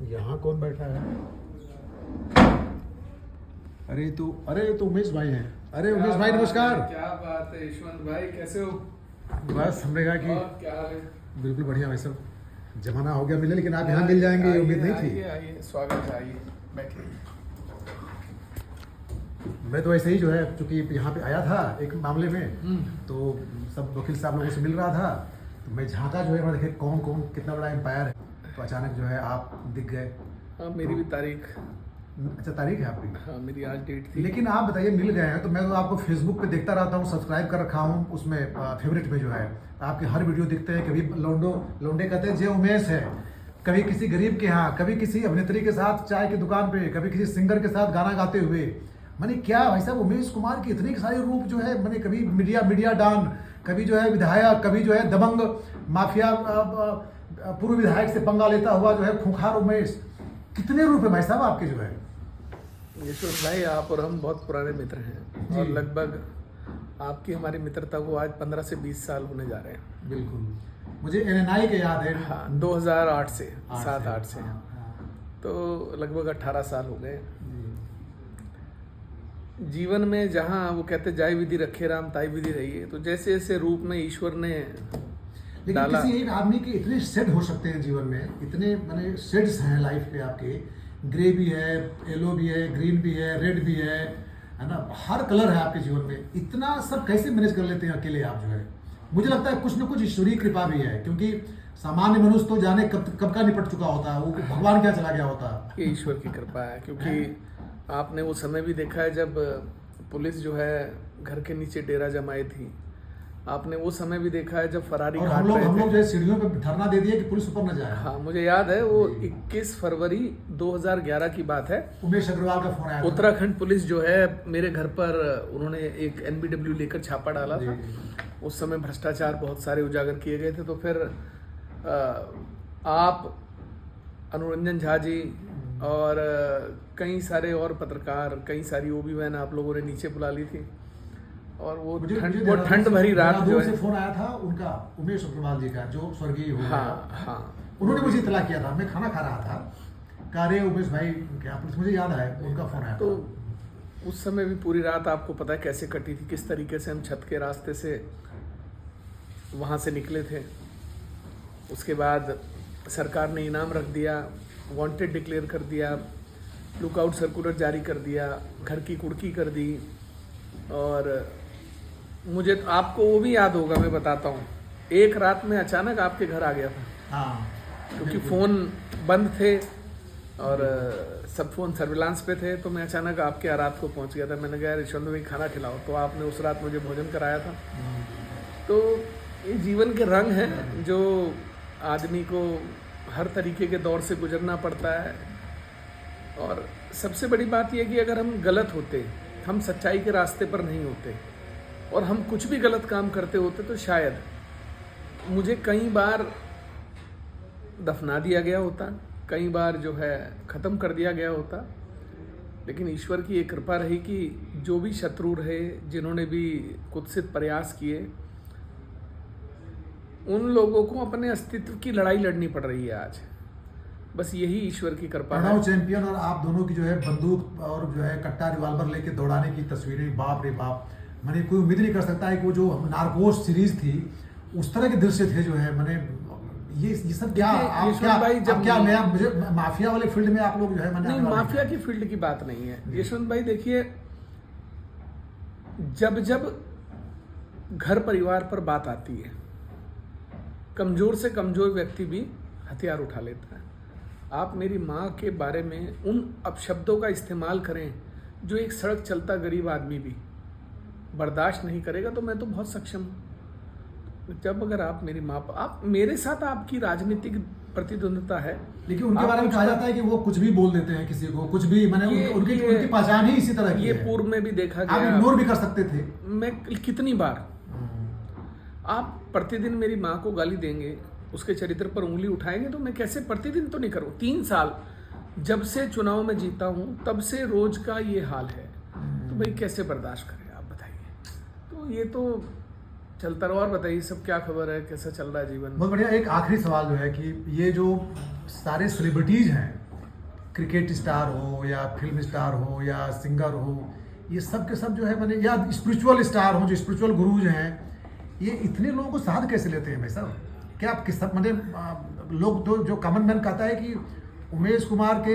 यहाँ कौन बैठा है? अरे तो उमेश भाई हैं। अरे उमेश भाई नमस्कार। क्या बात है यशवंत भाई, कैसे हो? बस हमने कहा कि और क्या हाल है? बिल्कुल बढ़िया भाई साहब, जमाना हो गया मिले, लेकिन आप यहाँ मिल जाएंगे ये उम्मीद नहीं थी। आइए, स्वागत है, आइए बैठिए। मैं तो ऐसे ही जो है, चूंकि यहाँ पे आया था एक मामले में, तो सब वकील साहब लोगों से मिल रहा था, तो मैं झांका जो है, मैं देखे कौन कौन कितना बड़ा एम्पायर है, तो अचानक जो है आप दिख गए। हाँ, मेरी भी तारीख। अच्छा, तारीख है आपकी? हाँ, मेरी आज डेट थी। लेकिन आप बताइए, मिल गए हैं तो मैं तो आपको फेसबुक पे देखता रहता हूँ, सब्सक्राइब कर रखा हूँ उसमें, फेवरेट में जो है आपके हर वीडियो दिखते हैं। कभी लौंडे कहते हैं जे उमेश है, कभी किसी गरीब के यहाँ, कभी किसी अभिनेत्री के साथ चाय की दुकान पे, कभी किसी सिंगर के साथ गाना गाते हुए। मैंने क्या भाई साहब, उमेश कुमार की इतने सारे रूप जो है, मैंने कभी मीडिया डॉन, कभी जो है विधायक, कभी जो है दबंग माफिया, पूर्व विधायक से पंगा लेता हुआ जो है खूंखार उमेश। कितने रूप है भाई साहब आपके जो है। यशवंत भाई, आप और हम बहुत पुराने मित्र हैं और लगभग आपकी हमारी मित्रता को आज 15 से 20 साल होने जा रहे हैं। बिल्कुल, मुझे एनएनआई के याद है। हाँ, 2008 से 7-8 से, हाँ। तो लगभग 18 साल हो गए। जीवन में जहाँ वो कहते जाय विधि रखे राम ताई विधि रही है, तो जैसे जैसे रूप में ईश्वर ने लेकिन डाला। किसी एक आदमी के इतने शेड हो सकते हैं जीवन में, इतने माने शेड्स हैं लाइफ पे आपके, ग्रे भी है, येलो भी है, ग्रीन भी है, रेड भी है ना, हर कलर है आपके जीवन में। इतना सब कैसे मैनेज कर लेते हैं अकेले आप जो है? मुझे लगता है कुछ न कुछ ईश्वरीय कृपा भी है, क्योंकि सामान्य मनुष्य तो जाने कब का निपट चुका होता है, वो भगवान क्या चला गया होता। ये ईश्वर की कृपा है, क्योंकि आपने वो समय भी देखा है जब पुलिस जो है घर के नीचे डेरा जमाई थी। आपने वो समय भी देखा है जब फरारी और काट हम लोग रहे जो थे। है सीढ़ियों पे धरना दे दिए कि पुलिस ऊपर न जाए। हाँ, मुझे याद है वो 21 फरवरी 2011 की बात है। उमेश अग्रवाल का फोन आया था। उत्तराखंड पुलिस जो है मेरे घर पर उन्होंने एक NBW लेकर छापा डाला था। उस समय भ्रष्टाचार बहुत सारे उजागर किए गए थे, तो फिर आप, अनुरंजन झा जी और कई सारे और पत्रकार, कई सारी ओबी बहन आप लोगों ने नीचे बुला ली थी, और वो ठंड भरी रात जो है, से फोन आया था उनका, उमेश अग्रवाल जी का, जो स्वर्गीय हो गया। हाँ, उन्होंने मुझे इतला किया था, मैं खाना खा रहा था, कह रहे उमेश भाई क्या पुलिस, मुझे याद है उनका फोन आया तो था। उस समय भी पूरी रात आपको पता है कैसे कटी थी, किस तरीके से हम छत के रास्ते से वहाँ से निकले थे। उसके बाद सरकार ने इनाम रख दिया, वांटेड डिक्लेयर कर दिया, लुकआउट सर्कुलर जारी कर दिया, घर की कुर्की कर दी। और मुझे तो, आपको वो भी याद होगा, मैं बताता हूँ, एक रात में अचानक आपके घर आ गया था। हाँ, क्योंकि फ़ोन बंद थे और सब फ़ोन सर्विलांस पे थे, तो मैं अचानक आपके यहाँ रात को पहुँच गया था। मैंने कहा यशवंत भाई खाना खिलाओ, तो आपने उस रात मुझे भोजन कराया था। तो ये जीवन के रंग हैं जो आदमी को हर तरीके के दौर से गुजरना पड़ता है। और सबसे बड़ी बात यह कि अगर हम गलत होते, हम सच्चाई के रास्ते पर नहीं होते और हम कुछ भी गलत काम करते होते, तो शायद मुझे कई बार दफना दिया गया होता, कई बार जो है ख़त्म कर दिया गया होता। लेकिन ईश्वर की एक कृपा रही कि जो भी शत्रु रहे, जिन्होंने भी कुत्सित प्रयास किए, उन लोगों को अपने अस्तित्व की लड़ाई लड़नी पड़ रही है आज। बस यही ईश्वर की कृपा है। प्रणव चैंपियन और आप दोनों की जो है बंदूक और जो है कट्टा रिवाल्वर लेके दौड़ाने की तस्वीरें, बाप रे बाप, मैंने कोई उम्मीद नहीं कर सकता है कि वो जो नार्कोस सीरीज थी उस तरह के दृश्य थे जो है। मैंने ये सब क्या, आप क्या नया, मुझे माफिया वाले फील्ड में आप लोग जो है, नहीं, माफिया की फील्ड की बात नहीं है यशवंत भाई। देखिए, जब घर परिवार पर बात आती है, कमजोर से कमजोर व्यक्ति भी हथियार उठा लेता है। आप मेरी माँ के बारे में उन अपशब्दों का इस्तेमाल करें जो एक सड़क चलता गरीब आदमी भी बर्दाश्त नहीं करेगा, तो मैं तो बहुत सक्षम हूँ। जब अगर आप मेरी माँ, आप मेरे साथ आपकी राजनीतिक प्रतिद्वंद्विता है, लेकिन उनके बारे में कहा जाता है कि वो कुछ भी बोल देते हैं किसी को, कुछ भी, मैंने उनकी पहचान ही इसी तरह की ये है। पूर्व में भी देखा आप गया, इग्नोर भी कर सकते थे। मैं कितनी बार, आप प्रतिदिन मेरी माँ को गाली देंगे, उसके चरित्र पर उंगली उठाएंगे, तो मैं कैसे, प्रतिदिन तो नहीं करूँ। 3 साल जब से चुनाव में जीता हूँ तब से रोज का ये हाल है, तो भाई कैसे बर्दाश्त करें आप बताइए। तो ये तो चलता रहो। और बताइए सब क्या खबर है, कैसा चल रहा है जीवन? बहुत बढ़िया। एक आखिरी सवाल जो है कि ये जो सारे सेलिब्रिटीज हैं क्रिकेट स्टार हो या फिल्म स्टार हो या सिंगर हो, ये सब के सब जो है मैंने, या स्पिरिचुअल स्टार हो, जो स्पिरिचुअल गुरुज हैं, ये इतने लोगों को साथ कैसे लेते हैं भाई साहब? क्या आप किस सब मतलब लोग जो कॉमन मैन कहता है कि उमेश कुमार के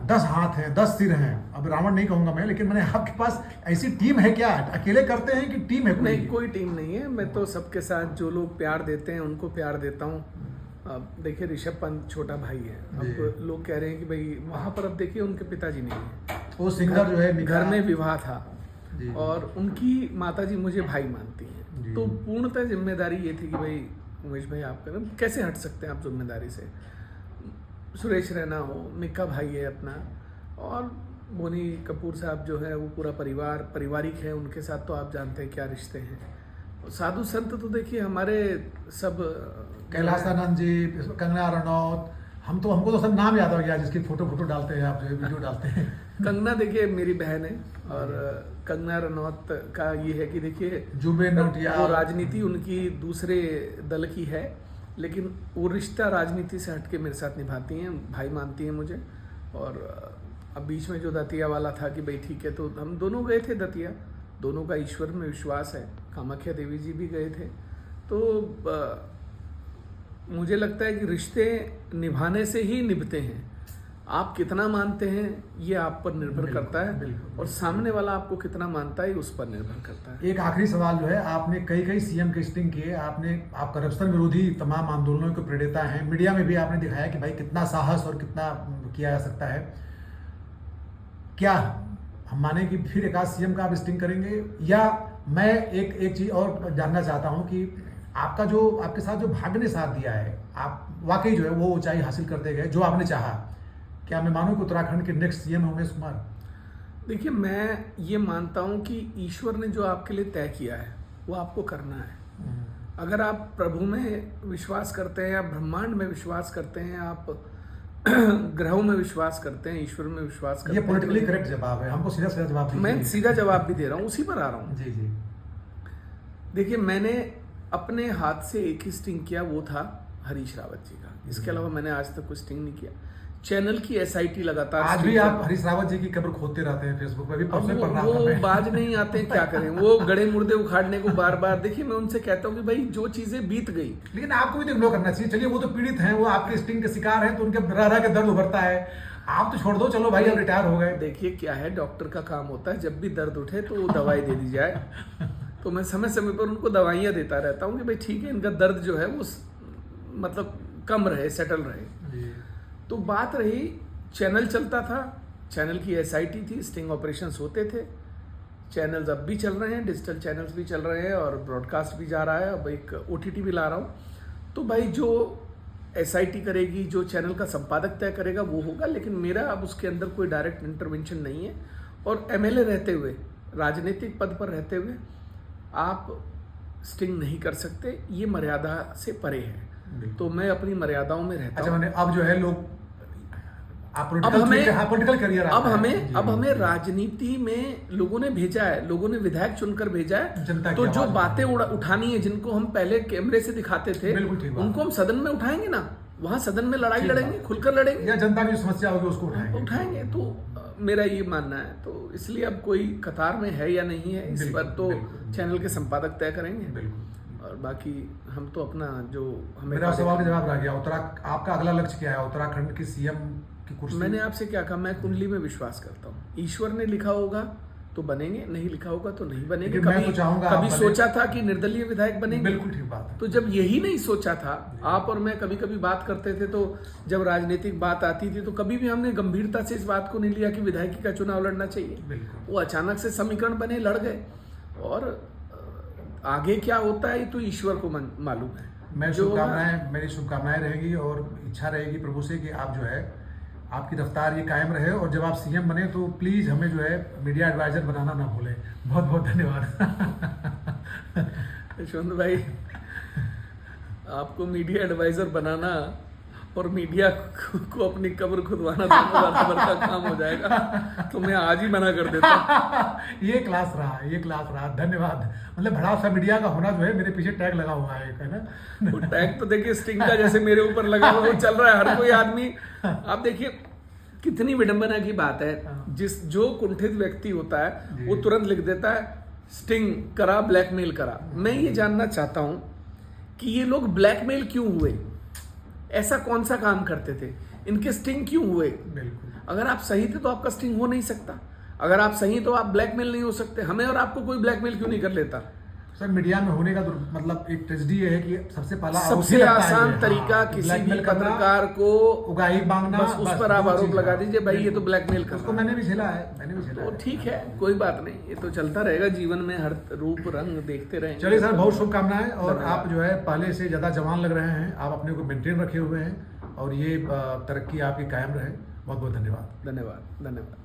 10 हाथ हैं, 10 सिर हैं, अब रावण नहीं कहूंगा मैं, लेकिन मैंने आपके पास ऐसी टीम है क्या? अकेले करते हैं कि टीम है कोई? नहीं, कोई टीम नहीं है। मैं तो सबके साथ जो लोग प्यार देते हैं उनको प्यार देता हूँ। अब देखिए ऋषभ पंत छोटा भाई है, अब लोग कह रहे हैं कि भाई वहाँ पर, अब देखिए उनके पिताजी नहीं है, वो सिंगर जो है घर में विवाह था और उनकी माताजी मुझे भाई मानती हैं, तो पूर्णतः जिम्मेदारी ये थी कि भाई उमेश भाई आप करें, कैसे हट सकते हैं आप जिम्मेदारी से। सुरेश रैना हो, मिक्का भाई है अपना, और बोनी कपूर साहब जो है वो पूरा पारिवारिक है, उनके साथ तो आप जानते हैं क्या रिश्ते हैं। साधु संत तो देखिए हमारे सब, कैलाशानंद जी, कंगना रनौत, हमको तो सब नाम याद हो गया जिसकी फोटो डालते हैं आप, जो वीडियो डालते हैं। कंगना देखिए मेरी बहन है, और कंगना रनौत का ये है कि देखिए जुबेन नौटियाल, वो राजनीति उनकी दूसरे दल की है, लेकिन वो रिश्ता राजनीति से हटके मेरे साथ निभाती हैं, भाई मानती हैं मुझे। और अब बीच में जो दतिया वाला था कि भाई ठीक है, तो हम दोनों गए थे दतिया, दोनों का ईश्वर में विश्वास है, कामाख्या देवी जी भी गए थे। तो मुझे लगता है कि रिश्ते निभाने से ही निभते हैं। आप कितना मानते हैं ये आप पर निर्भर करता है, और सामने वाला आपको कितना मानता है उस पर निर्भर करता है। एक आखिरी सवाल जो है, आपने कई सीएम के स्टिंग किए, आप करप्शन विरोधी तमाम आंदोलनों के प्रेरिता हैं, मीडिया में भी आपने दिखाया कि भाई कितना साहस और कितना किया जा सकता है। क्या हम माने कि फिर एक आध सीएम का आप स्टिंग करेंगे? या मैं एक चीज और जानना चाहता हूं कि आपके साथ जो भाग्य ने साथ दिया है, आप वाकई जो है वो ऊंचाई हासिल करते गए जो आपने चाहा, क्या मैं मानूं कि उत्तराखंड के नेक्स्ट सीएम है उमेश कुमार? देखिए, मैं ये मानता हूं कि ईश्वर ने जो आपके लिए तय किया है वो आपको करना है। अगर आप प्रभु में विश्वास करते हैं, आप ब्रह्मांड में विश्वास करते हैं, आप ग्रहों में विश्वास करते हैं, ईश्वर में विश्वास करते ये हैं, पॉलिटिकली करेक्ट जवाब है, हमको सीधा जवाब दीजिए। मैं सीधा जवाब भी दे रहा हूँ, उसी पर आ रहा हूँ। जी। देखिए, मैंने अपने हाथ से एक ही स्टिंग किया, वो था हरीश रावत जी का। इसके अलावा मैंने आज तक कोई स्टिंग नहीं किया। चैनल की एसआईटी लगातार, आज भी आप हरीश रावत जी की कब्र खोदते रहते हैं फेसबुक पे, भी परसों पढ़ रहा था वो मैं। बाज नहीं आते, क्या करें, वो गड़े मुर्दे उखाड़ने को बार बार। देखिए, मैं उनसे कहता हूँ कि भाई जो चीजें बीत गई, लेकिन आपको भी तो इग्नोर करना चाहिए। चलिए, वो तो पीड़ित हैं, वो आपके स्टिंग के शिकार हैं, तो उनके रह के दर्द उभरता है, आप तो छोड़ दो, चलो भाई अब रिटायर हो गए। देखिए क्या है, डॉक्टर का काम होता है, जब भी दर्द उठे तो दवाई दे दी जाए। तो मैं समय समय पर उनको दवाइयाँ देता रहता हूँ कि भाई ठीक है, इनका दर्द जो है वो मतलब कम रहे, सेटल रहे। तो बात रही, चैनल चलता था, चैनल की एसआईटी थी, स्टिंग ऑपरेशंस होते थे, चैनल्स अब भी चल रहे हैं, डिजिटल चैनल्स भी चल रहे हैं, और ब्रॉडकास्ट भी जा रहा है, अब एक ओटीटी भी ला रहा हूँ। तो भाई जो एसआईटी करेगी, जो चैनल का संपादक तय करेगा वो होगा, लेकिन मेरा अब उसके अंदर कोई डायरेक्ट इंटरवेंशन नहीं है। और एमएलए रहते हुए, राजनीतिक पद पर रहते हुए आप स्टिंग नहीं कर सकते, ये मर्यादा से परे है। तो मैं अपनी मर्यादाओं में रहता हूं। मैंने अब जो है लोग अब हमें हमें राजनीति में लोगों ने भेजा है, लोगों ने विधायक चुनकर भेजा है, तो जो बातें उठानी है, जिनको हम पहले कैमरे से दिखाते थे, उनको हम सदन में उठाएंगे ना, वहां सदन में लड़ाई लड़ेंगे, खुलकर लड़ेंगे, या जनता की समस्या होगी उसको उठाएंगे। तो मेरा ये मानना है। तो इसलिए अब कोई कतार में है या नहीं है, इस पर तो चैनल के संपादक तय करेंगे, और बाकी हम तो अपना जो हमें। मेरा सवाल का जवाब रह गया। आपका अगला लक्ष्य क्या है उत्तराखंड की सीएम की कुर्सी? मैंने आपसे क्या कहा, मैं कुंडली में विश्वास करता हूँ, ईश्वर ने लिखा होगा तो बनेंगे, नहीं लिखा होगा तो नहीं बनेंगे। कभी सोचा था कि निर्दलीय विधायक बनेंगे? बिल्कुल ठीक बात है। तो जब यही नहीं सोचा था, आप और मैं कभी बात करते थे, तो जब राजनीतिक बात आती थी तो कभी भी हमने गंभीरता से इस बात को नहीं लिया कि विधायकी का चुनाव लड़ना चाहिए। वो अचानक से समीकरण बने, लड़ गए, और आगे क्या होता है तो ईश्वर को मालूम है। मेरी शुभकामनाएं रहेगी और इच्छा रहेगी प्रभु से कि आप जो है आपकी रफ्तार ये कायम रहे, और जब आप सीएम बने तो प्लीज हमें जो है मीडिया एडवाइजर बनाना ना भूलें। बहुत बहुत धन्यवाद। यशवंत भाई, आपको मीडिया एडवाइजर बनाना और मीडिया को अपनी कब्र खुदवाना दोनों बराबर का काम हो जाएगा, तो मैं आज ही मना कर देता हूँ। ये क्लास रहा, धन्यवाद। मतलब बड़ा सा मीडिया का होना जो है, मेरे पीछे टैग लगा हुआ है ना। वो टैग तो देखिए स्टिंग का जैसे मेरे ऊपर लगा हुआ, वो चल रहा है, हर कोई आदमी। आप देखिए, कितनी विडंबना की बात है, हाँ। जो कुंठित व्यक्ति होता है जी। वो तुरंत लिख देता है स्टिंग करा, ब्लैकमेल करा। मैं ये जानना चाहता हूं कि ये लोग ब्लैकमेल क्यों हुए, ऐसा कौन सा काम करते थे, इनके स्टिंग क्यों हुए? बिल्कुल। अगर आप सही थे तो आपका स्टिंग हो नहीं सकता, अगर आप सही तो आप ब्लैकमेल नहीं हो सकते। हमें और आपको कोई ब्लैकमेल क्यों नहीं कर लेता? सर मीडिया में होने का मतलब एक ट्रेजेडी ये है कि सबसे पहला आरोप ही सबसे लगता है आसान ये। तरीका हाँ, किसी भी ब्लैकमेल करना, पत्रकार को उगाही मांगना, बस उस पर आप दो आरोप चीज़, लगा हाँ। दीजिए भाई ये तो ब्लैकमेल कर उसको रहा है। मैंने भी झेला है, मैंने भी झेला तो है। ठीक है, कोई बात नहीं, ये तो चलता रहेगा जीवन में, हर रूप रंग देखते रहेंगे। चलिए सर, बहुत शुभकामनाएं। और धन्यवाद। आप जो है पहले से ज़्यादा जवान लग रहे हैं, आप अपने को मेंटेन रखे हुए हैं और ये तरक्की आपकी कायम रहे। बहुत बहुत धन्यवाद। धन्यवाद, धन्यवाद।